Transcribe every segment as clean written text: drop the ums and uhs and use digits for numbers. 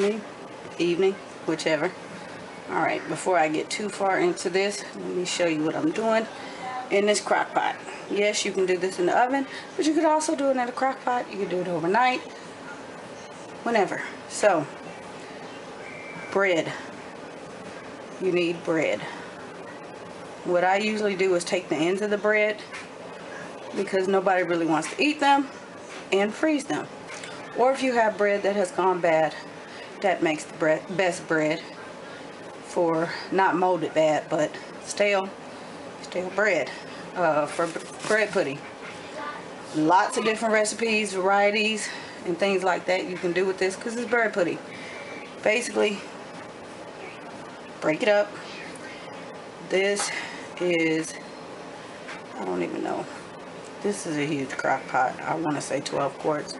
morning, evening, whichever. Alright, before I get too far into this, let me show you what I'm doing in this crock pot. Yes, you can do this in the oven, but you could also do it in a crock pot. You can do it overnight, whenever. So, bread. You need bread. What I usually do is take the ends of the bread, because nobody really wants to eat them, and freeze them. Or if you have bread that has gone bad, that makes the best bread for, not molded bad, but stale bread for bread pudding. Lots of different recipes, varieties, and things like that you can do with this, because it's bread pudding. Basically, break it up. This is, I don't even know. This is a huge crock pot. I want to say 12 quarts.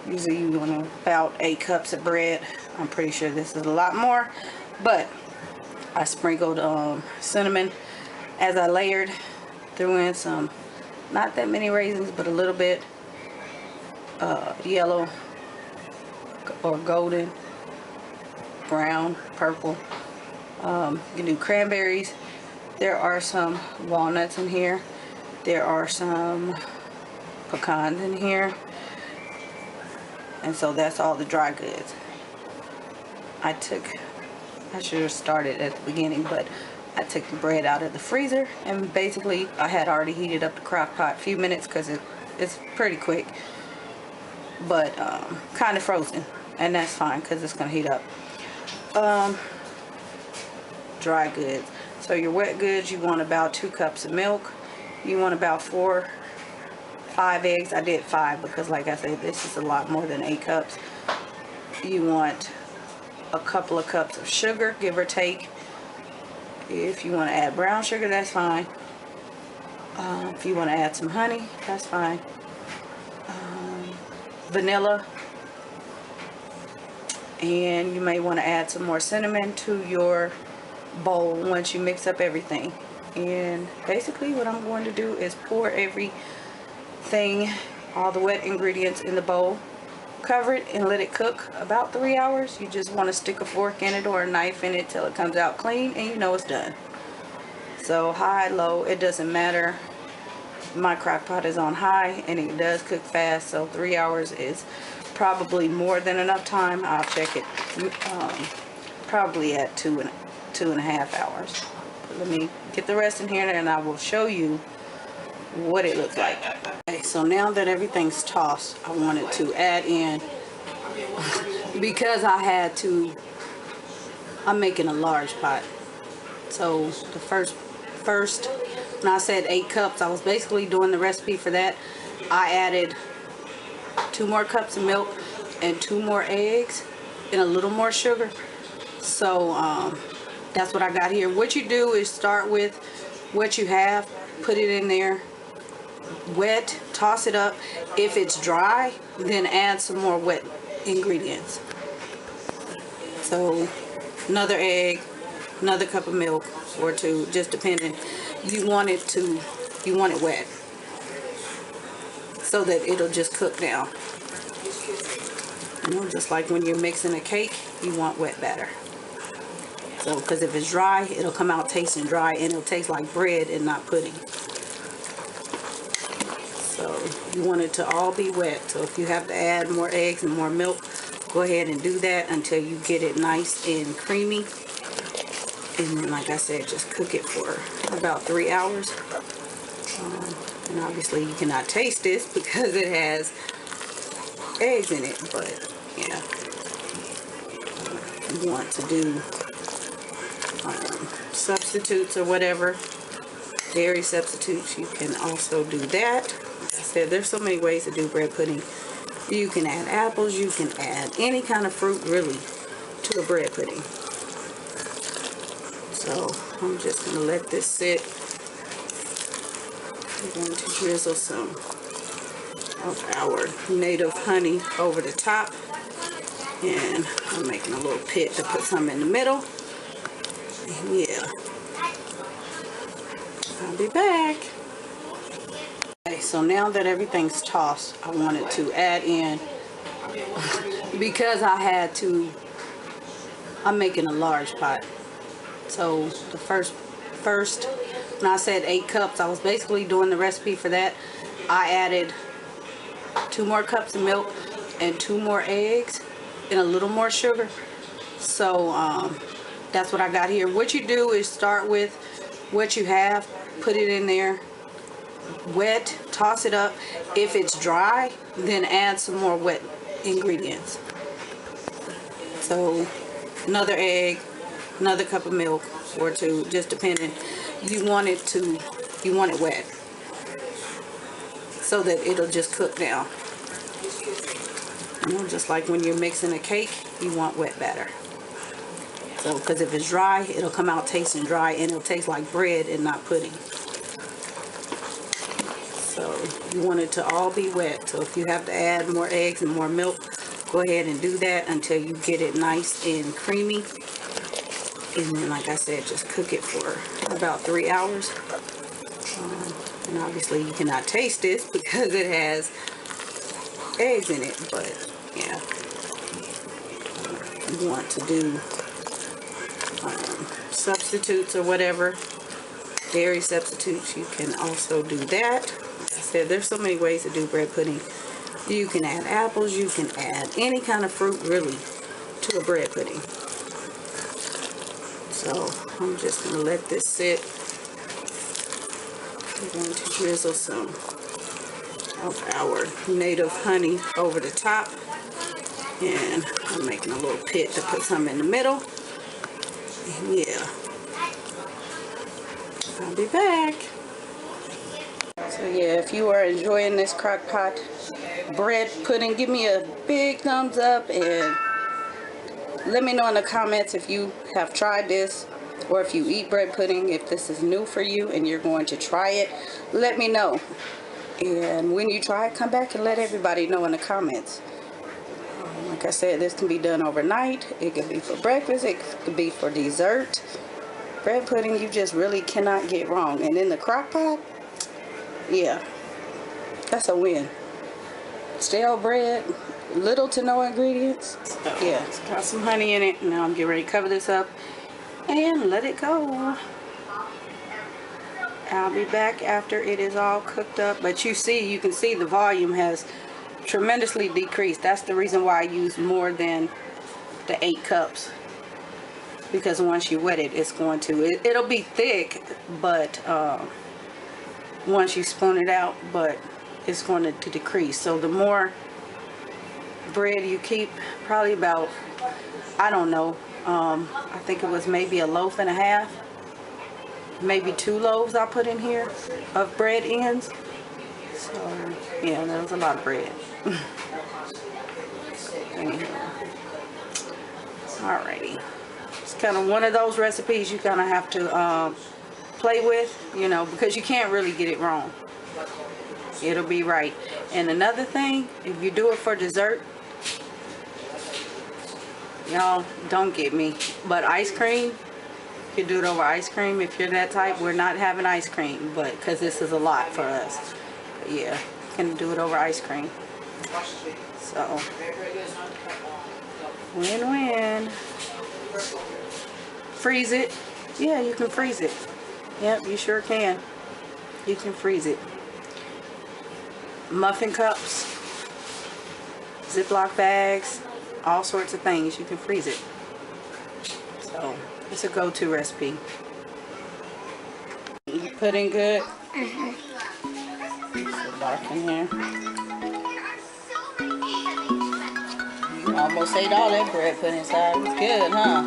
Usually you want about 8 cups of bread. I'm pretty sure this is a lot more. But I sprinkled cinnamon as I layered. Threw in some, not that many raisins, but a little bit. Yellow or golden, brown, purple. You can do cranberries. There are some walnuts in here. There are some pecans in here. And so that's all the dry goods. I should have started at the beginning, but I took the bread out of the freezer, and basically I had already heated up the crock pot a few minutes, because it's pretty quick, but kind of frozen, and that's fine because it's going to heat up. Dry goods. So your wet goods, you want about 2 cups of milk. You want about 5 eggs. I did 5 because, like I said, this is a lot more than 8 cups. You want a couple of cups of sugar, give or take. If you want to add brown sugar, that's fine. If you want to add some honey, that's fine. Vanilla. And you may want to add some more cinnamon to your bowl once you mix up everything. And basically what I'm going to do is pour everything, all the wet ingredients, in the bowl, cover it, and let it cook about 3 hours. You just want to stick a fork in it or a knife in it till it comes out clean, and you know it's done. So high, low, it doesn't matter. My crock pot is on high, and it does cook fast, so 3 hours is probably more than enough time. I'll check it probably at 2.5 hours. Let me get the rest in here, and I will show you what it looks like. Okay, so now that everything's tossed, I wanted to add in, because I'm making a large pot. So the first, when I said 8 cups, I was basically doing the recipe for that. I added 2 more cups of milk and 2 more eggs and a little more sugar. So that's what I got here. What you do is start with what you have, put it in there, wet, toss it up. If it's dry, then add some more wet ingredients. So another egg, another cup of milk or 2, just depending. You want it wet, so that it'll just cook down. You know, just like when you're mixing a cake, you want wet batter. So, because if it's dry, it'll come out tasting dry, and it'll taste like bread and not pudding. So you want it to all be wet. So if you have to add more eggs and more milk, go ahead and do that until you get it nice and creamy. And then, like I said, just cook it for about 3 hours. And obviously you cannot taste this because it has eggs in it, but yeah, you want to do substitutes or whatever, dairy substitutes, you can also do that. Like I said, there's so many ways to do bread pudding. You can add apples, you can add any kind of fruit really to a bread pudding. So I'm just going to let this sit. I'm going to drizzle some of our native honey over the top, and I'm making a little pit to put some in the middle. And yeah, I'll be back. Okay, so now that everything's tossed, I wanted to add in, because I'm making a large pot. So the first, when I said 8 cups, I was basically doing the recipe for that. I added 2 more cups of milk and 2 more eggs and a little more sugar. So that's what I got here. What you do is start with what you have, put it in there, wet, toss it up. If it's dry, then add some more wet ingredients. So another egg, another cup of milk or 2, just depending. You want it wet so that it'll just cook down. You know, just like when you're mixing a cake, you want wet batter. So, because if it's dry, it'll come out tasting dry and it'll taste like bread and not pudding. So you want it to all be wet. So if you have to add more eggs and more milk, go ahead and do that until you get it nice and creamy. And then, like I said, just cook it for about 3 hours. And obviously you cannot taste this because it has eggs in it. But yeah, you want to do substitutes or whatever, dairy substitutes, you can also do that. Like I said, there's so many ways to do bread pudding. You can add apples, you can add any kind of fruit really to a bread pudding. So I'm just going to let this sit. I'm going to drizzle some of our native honey over the top, and I'm making a little pit to put some in the middle. And yeah, I'll be back. So yeah, if you are enjoying this Crockpot bread pudding, give me a big thumbs up and let me know in the comments if you have tried this or if you eat bread pudding. If this is new for you and you're going to try it, let me know. And when you try it, come back and let everybody know in the comments. Like I said, this can be done overnight. It could be for breakfast. It could be for dessert. Bread pudding, you just really cannot get wrong. And in the crock pot, yeah, that's a win. Stale bread, little to no ingredients. So, yeah, it's got some honey in it. Now I'm getting ready to cover this up and let it go. I'll be back after it is all cooked up. But you can see the volume has tremendously decreased. That's the reason why I use more than the 8 cups, because once you wet it, it's going to it'll be thick, but once you spoon it out, but it's going to decrease. So the more bread you keep, probably about, I don't know, I think it was maybe a loaf and a half, maybe 2 loaves I put in here of bread ends. So yeah, that was a lot of bread. Alrighty, it's kind of one of those recipes you kind of have to play with, you know, because you can't really get it wrong. It'll be right. And another thing, if you do it for dessert, y'all don't get me, but ice cream, you can do it over ice cream if you're that type. We're not having ice cream, but because this is a lot for us. But yeah, you can do it over ice cream. So win-win. Freeze it. Yeah, you can freeze it. Yep, you sure can. You can freeze it. Muffin cups, Ziploc bags, all sorts of things, you can freeze it. So it's a go-to recipe. Pudding good? It's dark in here. You almost ate all that bread put inside. It's good, huh?